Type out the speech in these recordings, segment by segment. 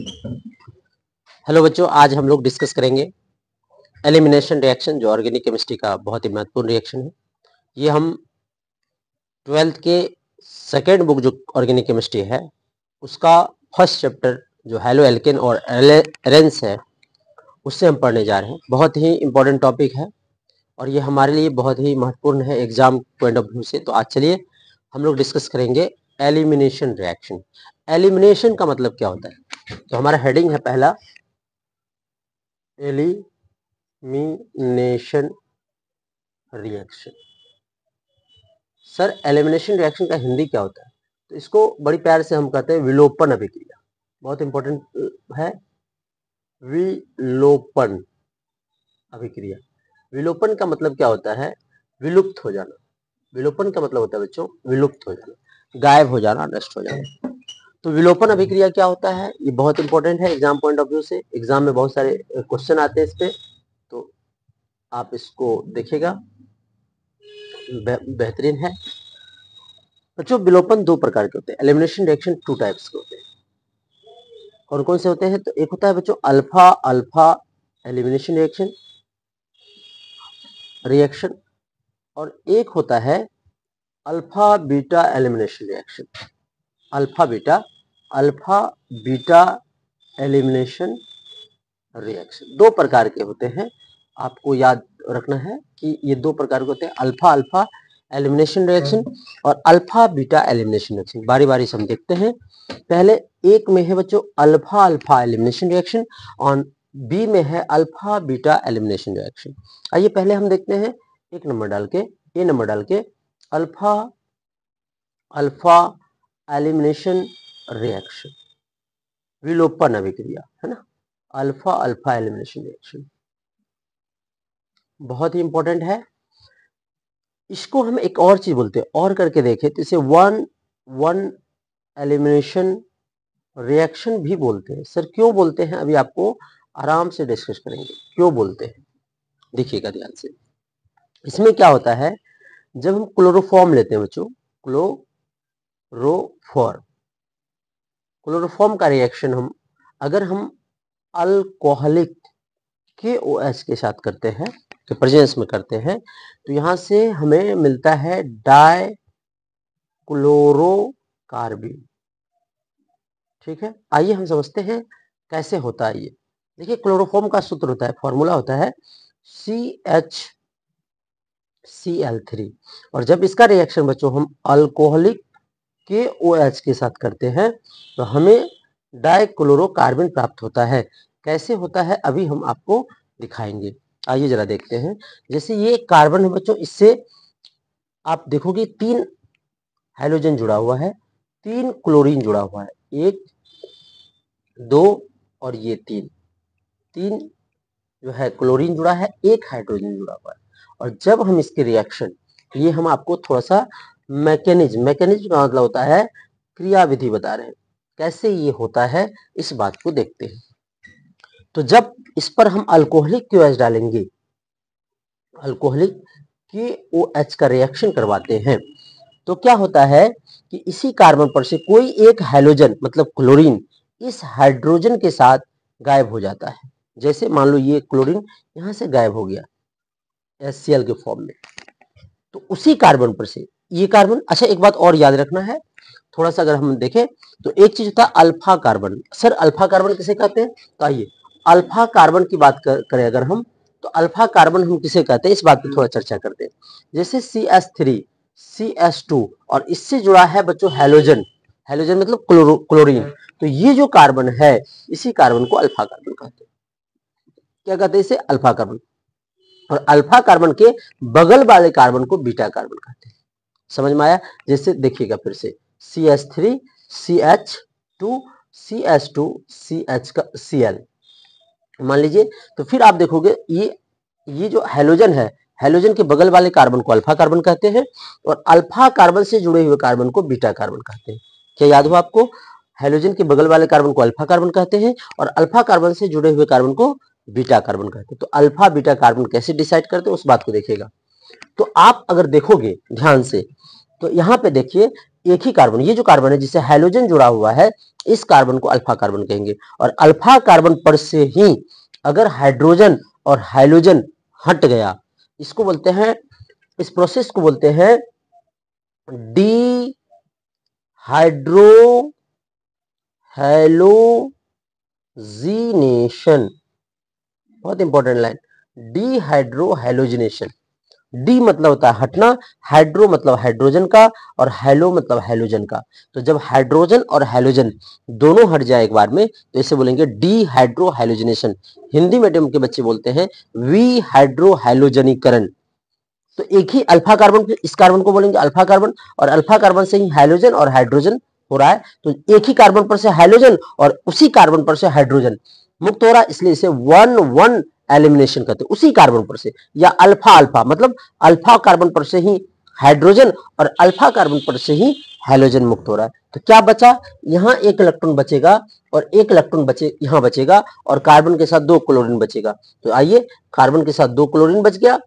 Hello बच्चों, आज हम लोग डिस्कस करेंगे एलिमिनेशन रिएक्शन, जो ऑर्गेनिक केमिस्ट्री का बहुत ही महत्वपूर्ण रिएक्शन है। ये हम 12th के सेकेंड बुक जो ऑर्गेनिक केमिस्ट्री है उसका फर्स्ट चैप्टर जो हैलो एल्केन और एरेंस है उससे हम पढ़ने जा रहे हैं। बहुत ही इंपॉर्टेंट टॉपिक है और ये हमारे लिए बहुत ही महत्वपूर्ण है एग्जाम पॉइंट ऑफ व्यू से। तो आज चलिए हम लोग डिस्कस करेंगे एलिमिनेशन रिएक्शन। एलिमिनेशन का मतलब क्या होता है? तो हमारा हेडिंग है पहला elimination reaction. Sir elimination reaction का हिंदी क्या होता है? तो इसको बड़ी प्यार से हम कहते हैं विलोपन अभिक्रिया। बहुत इंपॉर्टेंट है, विलोपन अभिक्रिया। विलोपन का मतलब क्या होता है? विलुप्त हो जाना। विलोपन का मतलब होता है बच्चों विलुप्त हो जाना, गायब हो जाना, नष्ट हो जाना। तो विलोपन अभिक्रिया क्या होता है? ये बहुत इंपॉर्टेंट है एग्जाम पॉइंट ऑफ व्यू से। एग्जाम में बहुत सारे क्वेश्चन आते हैं इस पे, तो आप इसको देखिएगा, बेहतरीन है बच्चों। विलोपन दो प्रकार के होते हैं। एलिमिनेशन रिएक्शन टू टाइप्स के होते हैं। कौन कौन से होते हैं? तो एक होता है बच्चों अल्फा अल्फा एलिमिनेशन रिएक्शन और एक होता है alpha beta elimination reaction. Alpha beta elimination reaction दो प्रकार के होते हैं। आपको याद रखना है कि ये दो प्रकार के होते हैं, अल्फा अल्फा एलिमिनेशन रिएक्शन और अल्फा बीटा एलिमिनेशन रिएक्शन। बारी बारी से हम देखते हैं। पहले एक में है बच्चों अल्फा अल्फा एलिमिनेशन रिएक्शन और बी में है अल्फा बीटा एलिमिनेशन रिएक्शन। आइए पहले हम देखते हैं एक नंबर डाल के, ए नंबर डाल के, अल्फा अल्फा एलिमिनेशन रिएक्शन, विलोपन अभिक्रिया है ना। अल्फा अल्फा एलिमिनेशन रिएक्शन बहुत ही इंपॉर्टेंट है। इसको हम एक और चीज बोलते हैं, और करके देखें तो इसे वन वन एलिमिनेशन रिएक्शन भी बोलते हैं। सर क्यों बोलते हैं? अभी आपको आराम से डिस्कस करेंगे क्यों बोलते हैं। देखिएगा ध्यान से, इसमें क्या होता है, जब हम क्लोरोफॉर्म लेते हैं बच्चों, क्लोरोफॉर्म का रिएक्शन हम अगर हम अल्कोहलिक KOH के साथ करते हैं, के प्रेजेंस में करते हैं, तो यहां से हमें मिलता है डाई क्लोरोकार्बिन। ठीक है, आइए हम समझते हैं कैसे होता है ये। देखिए क्लोरोफॉर्म का सूत्र होता है, फॉर्मूला होता है CHCl3 और जब इसका रिएक्शन बच्चों हम अल्कोहलिक KOH के साथ करते हैं तो हमें डाइक्लोरोकार्बन प्राप्त होता है। कैसे होता है अभी हम आपको दिखाएंगे। आइए जरा देखते हैं। जैसे ये कार्बन है बच्चों, इससे आप देखोगे 3 हाइड्रोजन जुड़ा हुआ है, 3 क्लोरीन जुड़ा हुआ है, 1 2 और ये 3 जो है क्लोरीन जुड़ा है, 1 हाइड्रोजन जुड़ा हुआ है। और जब हम इसके रिएक्शन, ये हम आपको थोड़ा सा मैकेनिज्म का मतलब होता है क्रियाविधि बता रहे हैं, कैसे ये होता है इस बात को देखते हैं। तो जब इस पर हम अल्कोहलिक KOH डालेंगे, अल्कोहलिक KOH का रिएक्शन करवाते हैं, तो क्या होता है कि इसी कार्बन पर से कोई एक हाइड्रोजन मतलब क्लोरीन इस हाइड्रोजन के साथ गायब हो जाता है। जैसे मान लो ये क्लोरीन यहां से गायब हो गया HCl के फॉर्म में, तो उसी कार्बन पर से ये कार्बन, अच्छा एक बात और याद रखना है थोड़ा सा, अगर हम देखें तो एक चीज होता है alpha carbon. Sir alpha carbon किसे कहते हैं? तो आइए अल्फा कार्बन की बात करें अगर हम, तो अल्फा कार्बन हम किसे कहते हैं इस बात पे थोड़ा चर्चा करते हैं। जैसे CH3 CH2 और इससे जुड़ा है बच्चों हैलोजन, हैलोजन मतलब क्लोरीन, तो ये जो कार्बन है इसी कार्बन को अल्फा कार्बन कहते हैं। क्या कहते हैं इसे? Alpha carbon. और अल्फा कार्बन के बगल वाले कार्बन को बीटा कार्बन कहते हैं। समझ में आया? जैसे देखिएगा फिर से CH3 CH2 CH2 CH का Cl मान लीजिए, तो फिर आप देखोगे ये जो हैलोजन है, हैलोजन के बगल वाले कार्बन को अल्फा कार्बन कहते हैं और अल्फा कार्बन से जुड़े हुए कार्बन को बीटा कार्बन कहते हैं। क्या याद हो आपको? हैलोजन के बगल वाले कार्बन को अल्फा कार्बन कहते हैं और अल्फा कार्बन से जुड़े हुए कार्बन को बीटा कार्बन कहते हैं। तो अल्फा बीटा कार्बन कैसे डिसाइड करते हैं उस बात को देखिएगा। तो आप अगर देखोगे ध्यान से, तो यहाँ पे देखिए एक ही कार्बन, ये जो कार्बन है जिससे हाइड्रोजन जुड़ा हुआ है, इस कार्बन को अल्फा कार्बन कहेंगे। और अल्फा कार्बन पर से ही अगर हाइड्रोजन और हाइड्रोजन हट गया, इसको बोलते हैं, इस प्रोसेस को बोलते हैं डी हाइड्रो हैलोजिनेशन। बहुत important line, D hydro halogenation. D मतलब होता है हटना, हाइड्रो मतलब हाइड्रोजन का, और हैलो मतलब हाइड्रोजन का। तो जब हाइड्रोजन और हाइड्रोजन दोनों हट जाए एक बार में, तो इसे बोलेंगे D hydro halogenation. Hindi medium के बच्चे बोलते हैं वी हाइड्रो हाइलोजनीकरण। तो एक ही अल्फा कार्बन, इस कार्बन को बोलेंगे अल्फा कार्बन, और अल्फा कार्बन से ही हाइड्रोजन और हाइड्रोजन हो रहा है, तो एक ही कार्बन पर से हाइड्रोजन और उसी कार्बन पर से हाइड्रोजन मुक्त हो रहा है, इसलिए इसे वन वन एलिमिनेशन कहते हैं, उसी कार्बन पर से। या अल्फा अल्फा मतलब अल्फा कार्बन पर से ही हाइड्रोजन और अल्फा कार्बन पर से ही हाइड्रोजन मुक्त हो रहा है। तो क्या बचा, यहाँ एक इलेक्ट्रॉन बचेगा और एक इलेक्ट्रॉन बचे यहाँ बचेगा, और कार्बन के साथ 2 क्लोरीन बचेगा। तो आइए, कार्बन के साथ 2 क्लोरीन बच गया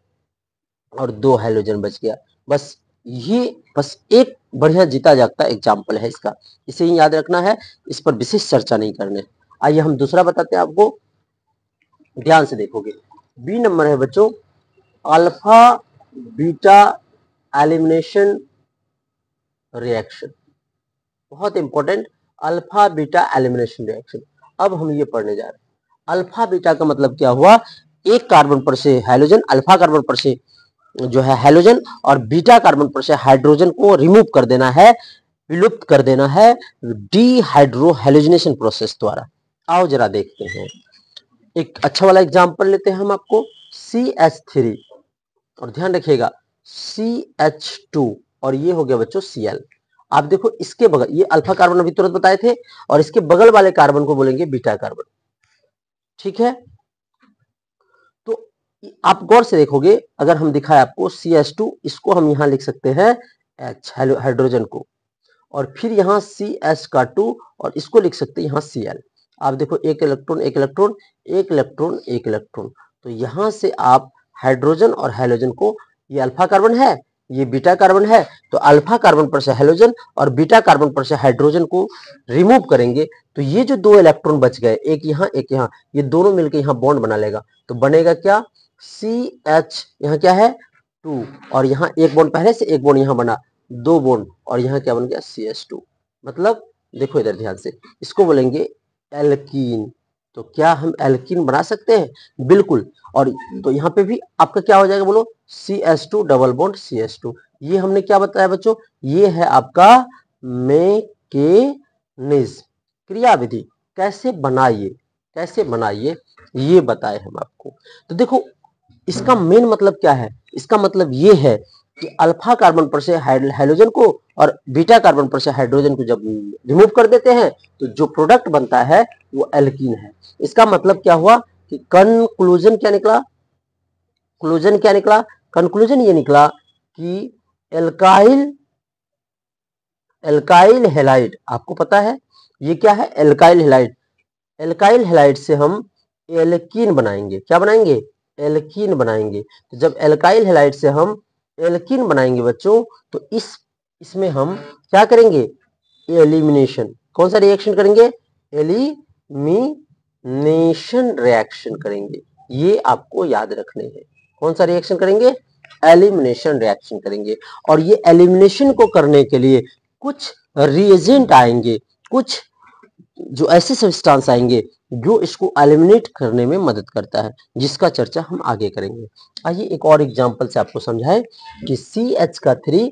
और 2 हाइड्रोजन बच गया। बस ये बस एक बढ़िया जीता जागता एग्जाम्पल है इसका, इसे ही याद रखना है, इस पर विशेष चर्चा नहीं करने। आइए हम दूसरा बताते हैं आपको, ध्यान से देखोगे। बी नंबर है बच्चों, अल्फा बीटा एलिमिनेशन रिएक्शन। बहुत important, alpha beta elimination reaction. अब हम ये पढ़ने जा रहे हैं। अल्फा बीटा का मतलब क्या हुआ, एक कार्बन पर से हाइड्रोजन, अल्फा कार्बन पर से जो है हाइड्रोजन, और बीटा कार्बन पर से हाइड्रोजन को रिमूव कर देना है, विलुप्त कर देना है डीहाइड्रो हैलोजिनेशन प्रोसेस द्वारा। आओ जरा देखते हैं, एक अच्छा वाला एग्जांपल लेते हैं हम आपको, CH3, और ध्यान रखिएगा CH2, और ये हो गया बच्चों Cl। आप देखो इसके बगल, ये अल्फा कार्बन अभी तुरंत बताए थे, और इसके बगल वाले कार्बन को बोलेंगे बीटा कार्बन, ठीक है। तो आप गौर से देखोगे, अगर हम दिखाए आपको CH2, इसको हम यहां लिख सकते हैं H हाइड्रोजन को, और फिर यहाँ CH का 2, और इसको लिख सकते हैं यहाँ Cl। आप देखो एक इलेक्ट्रॉन एक इलेक्ट्रॉन एक इलेक्ट्रॉन एक इलेक्ट्रॉन, तो यहां से आप हाइड्रोजन और हाइड्रोजन को, ये अल्फा कार्बन है ये बीटा कार्बन है, तो अल्फा कार्बन पर से हाइड्रोजन और बीटा कार्बन पर से हाइड्रोजन को रिमूव करेंगे, तो ये जो 2 इलेक्ट्रॉन बच गए, एक यहाँ एक यहाँ, ये दोनों मिलकर यहाँ बॉन्ड बना लेगा, तो बनेगा क्या, CH, यहाँ क्या है 2, और यहाँ एक बॉन्ड पहले से, एक बॉन्ड यहाँ बना, 2 बॉन्ड, और यहाँ क्या बन गया CH2। मतलब देखो इधर ध्यान से, इसको बोलेंगे एल्कीन। तो क्या हम एल्कीन बना सकते हैं, बिल्कुल। और तो यहाँ पे भी आपका क्या हो जाएगा, बोलो CH2 डबल बॉन्ड CH2। ये हमने क्या बताया बच्चों, ये है आपका मैकेनिज्म, क्रियाविधि, कैसे बनाइए ये बताए हम आपको। तो देखो इसका मेन मतलब क्या है, इसका मतलब ये है कि अल्फा कार्बन पर से हाइड्रोजन को और बीटा कार्बन पर से हाइड्रोजन को जब रिमूव कर देते हैं, तो जो प्रोडक्ट बनता है वो एल्कीन है। इसका मतलब क्या हुआ कि कंक्लूजन क्या निकला, कंक्लूजन ये निकला कि एल्काइल हैलाइड, आपको पता है ये क्या है, एल्काइल हैलाइड। एल्काइल हैलाइड से हम एल्कीन बनाएंगे, क्या बनाएंगे, एल्कीन बनाएंगे। तो जब एल्काइल हैलाइड से हम एल्कीन बनाएंगे बच्चों, तो इसमें हम क्या करेंगे, एलिमिनेशन, कौन सा रिएक्शन करेंगे, एलिमिनेशन रिएक्शन करेंगे। ये आपको याद रखने हैं, कौन सा रिएक्शन करेंगे, एलिमिनेशन रिएक्शन करेंगे। और ये एलिमिनेशन को करने के लिए कुछ रिएजेंट आएंगे, कुछ जो ऐसे सब्सटेंस आएंगे जो इसको एलिमिनेट करने में मदद करता है, जिसका चर्चा हम आगे करेंगे। आइए एक और एग्जांपल से आपको समझाएं कि CH का 3,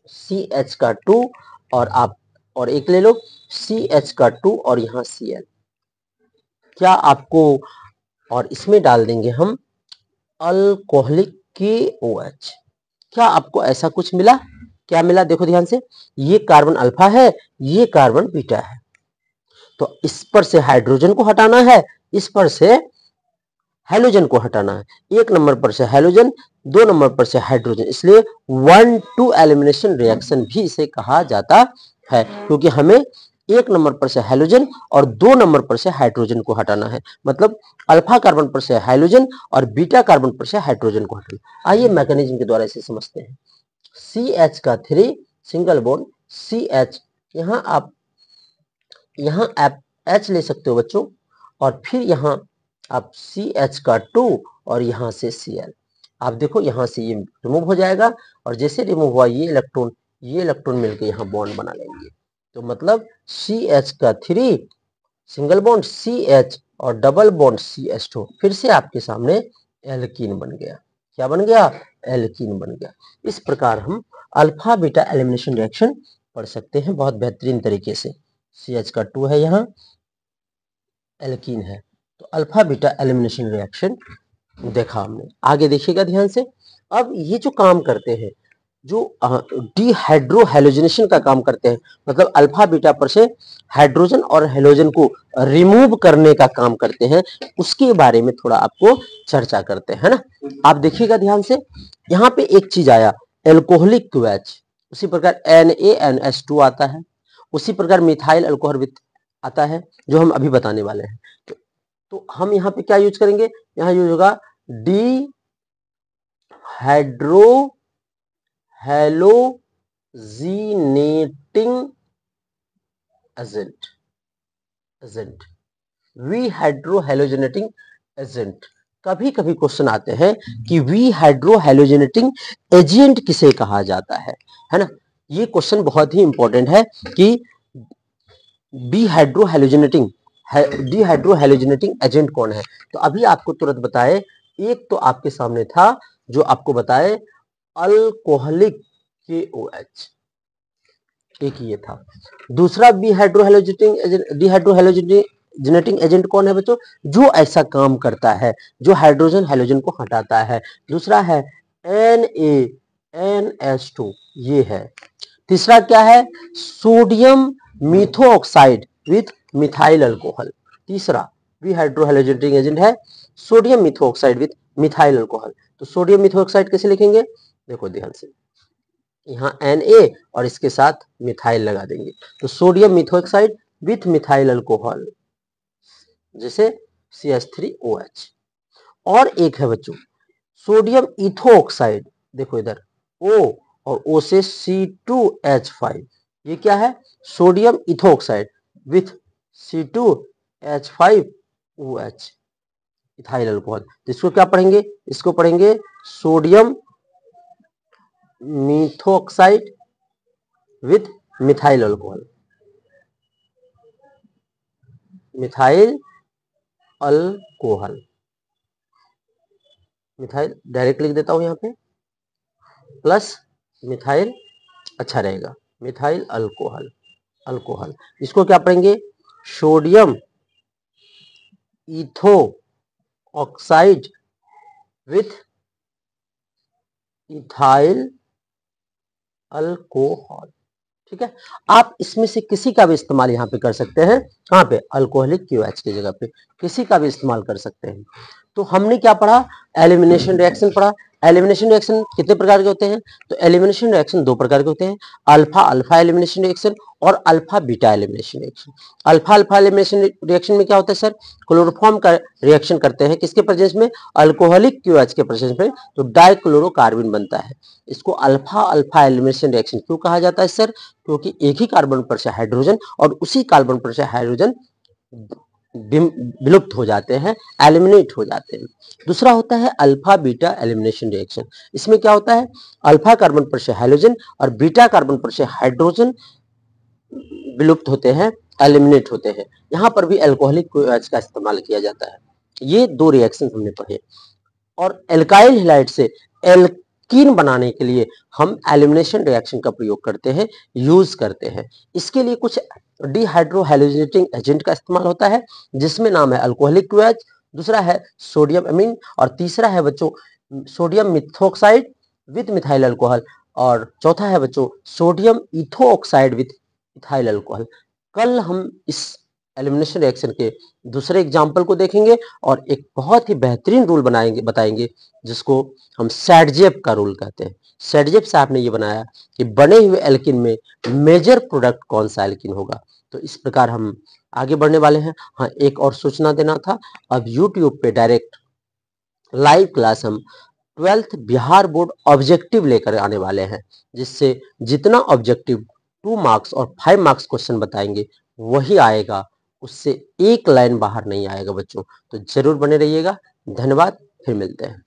CH का 2, और आप और एक ले लो CH का 2 और यहाँ Cl, क्या आपको, और इसमें डाल देंगे हम अल्कोहलिक KOH। क्या आपको ऐसा कुछ मिला, क्या मिला, देखो ध्यान से, ये कार्बन अल्फा है, ये कार्बन बीटा है, तो इस पर से हाइड्रोजन को हटाना है, इस पर से हाइड्रोजन को हटाना है, 1 नंबर पर से हाइड्रोजन, 2 नंबर पर से हाइड्रोजन, इसलिए 1-2 एलिमिनेशन रिएक्शन भी इसे कहा जाता है, क्योंकि हमें 1 नंबर पर से हाइड्रोजन और 2 नंबर पर से हाइड्रोजन को हटाना है, मतलब अल्फा कार्बन पर से हाइड्रोजन और बीटा कार्बन पर से हाइड्रोजन को हटाना। आइए मैकेनिज्म के द्वारा इसे समझते हैं। CH का 3 सिंगल बॉन्ड CH, यहाँ आप H ले सकते हो बच्चों, और फिर यहाँ आप CH का 2 और यहाँ से Cl। आप देखो यहाँ से ये रिमूव हो जाएगा, और जैसे रिमूव हुआ ये इलेक्ट्रॉन मिलकर यहाँ बॉन्ड बना लेंगे। तो मतलब CH का 3 सिंगल बॉन्ड CH और डबल बॉन्ड CH2, फिर से आपके सामने एल्कीन बन गया। क्या बन गया? एल्कीन बन गया। इस प्रकार हम अल्फा बीटा एलिमिनेशन रिएक्शन पढ़ सकते हैं बहुत बेहतरीन तरीके से। CH का 2 है, यहाँ एल्कीन है, तो अल्फा बीटा एलिमिनेशन रिएक्शन देखा हमने। आगे देखिएगा ध्यान से। अब ये जो काम करते हैं, जो डीहाइड्रोहैलोजिनेशन का काम करते हैं, मतलब अल्फा बीटा पर से हाइड्रोजन और हेलोजन को रिमूव करने का काम करते हैं, उसके बारे में थोड़ा आपको चर्चा करते हैं ना। आप देखिएगा ध्यान से, यहाँ पे एक चीज आया एल्कोहलिक क्यूएच, उसी प्रकार NaNH2 आता है, उसी प्रकार मिथाइल अल्कोहल विथ आता है जो हम अभी बताने वाले हैं। तो हम यहाँ पे क्या यूज करेंगे? यहाँ यूज होगा डीहाइड्रोहैलोजिनेटिंग विहाइड्रोहैलोजिनेटिंग एजेंट। कभी कभी क्वेश्चन आते हैं कि विहाइड्रोहैलोजिनेटिंग एजेंट किसे कहा जाता है ना। ये क्वेश्चन बहुत ही इंपॉर्टेंट है कि डीहाइड्रोहैलोजिनेटिंग एजेंट कौन है। तो अभी आपको तुरंत बताए, एक तो आपके सामने था जो आपको बताए अल्कोहलिक KOH, एक ये था। दूसरा डीहाइड्रोहैलोजिनेटिंग एजेंट कौन है बच्चों? जो ऐसा काम करता है, जो हाइड्रोजन हैलोजन को हटाता है। दूसरा है NaNH2, ये है। तीसरा क्या है? Sodium methoxide with methyl alcohol. तीसरा विहाइड्रोहैलोजिनेटिंग एजेंट है sodium methoxide with methyl alcohol. तो सोडियम मिथोऑक्साइड कैसे लिखेंगे? देखो ध्यान से, यहाँ Na और इसके साथ मिथाइल लगा देंगे, तो sodium methoxide with methyl alcohol, जैसे CH3OH। और एक है बच्चों सोडियम इथोऑक्साइड, देखो इधर O और O से C2H5, ये क्या है? Sodium ethoxide with C2H5OH, ethyl alcohol. तो इसको क्या पढ़ेंगे? इसको पढ़ेंगे sodium methoxide with methyl alcohol, methyl alcohol, methyl direct लिख देता हूं यहाँ पे, प्लस मिथाइल, अच्छा रहेगा, मिथाइल अल्कोहल। इसको क्या पढ़ेंगे? Sodium ethoxide with ethyl alcohol. ठीक है, आप इसमें से किसी का भी इस्तेमाल यहाँ पे कर सकते हैं। कहाँ पे? अल्कोहलिक KOH की जगह पे किसी का भी इस्तेमाल कर सकते हैं। तो हमने क्या पढ़ा? एलिमिनेशन रिएक्शन पढ़ा। एलिमिनेशन रिएक्शन कितने प्रकार के होते हैं? तो एलिमिनेशन रिएक्शन 2 प्रकार के होते हैं, अल्फा एलिमिनेशन रिएक्शन और alpha beta elimination reaction. Alpha elimination reaction में क्या होता है सर? क्लोरोफॉर्म का रिएक्शन करते हैं, किसके प्रेजेंस में? अल्कोहलिक KOH के प्रेजेंस में, तो डाइक्लोरोकार्बन बनता है। इसको अल्फा एलिमिनेशन रिएक्शन क्यों कहा जाता है सर? क्योंकि एक ही कार्बन पर से हाइड्रोजन और उसी कार्बन पर से हाइड्रोजन विलुप्त हो जाते हैं, एलिमिनेट हो जाते हैं। दूसरा होता है अल्फा बीटा एलिमिनेशन रिएक्शन। इसमें क्या होता है? अल्फा कार्बन पर से हाइड्रोजन और बीटा कार्बन पर से हाइड्रोजन विलुप्त होते हैं, एलिमिनेट होते हैं। यहाँ पर भी अल्कोहलिक KOH का इस्तेमाल किया जाता है। ये 2 रिएक्शन हमने पढ़े। और एल्काइल हैलाइड से एल्कीन बनाने के लिए हम एलिमिनेशन रिएक्शन का प्रयोग करते हैं, यूज करते हैं। इसके लिए कुछ डीहाइड्रोहैलोजिनेटिंग एजेंट का इस्तेमाल होता है, जिसमें नाम है अल्कोहलिक KOH, दूसरा है सोडियम अमीन, और तीसरा है बच्चों sodium methoxide with methyl alcohol, और चौथा है बच्चों sodium ethoxide with ethyl alcohol. कल हम इस एलिमिनेशन रिएक्शन के दूसरे एग्जाम्पल को देखेंगे और एक बहुत ही बेहतरीन रूल बताएंगे, जिसको हम सैडजेप का रूल कहते हैं। सैडजेप साहब ने ये बनाया कि बने हुए एल्किन में मेजर प्रोडक्ट कौन सा एल्किन होगा। तो इस प्रकार हम आगे बढ़ने वाले हैं। हाँ, एक और सूचना देना था, अब YouTube पे डायरेक्ट लाइव क्लास हम 12th बिहार बोर्ड ऑब्जेक्टिव लेकर आने वाले हैं, जिससे जितना ऑब्जेक्टिव 2 मार्क्स और 5 मार्क्स क्वेश्चन बताएंगे वही आएगा, उससे एक लाइन बाहर नहीं आएगा बच्चों। तो जरूर बने रहिएगा। धन्यवाद, फिर मिलते हैं।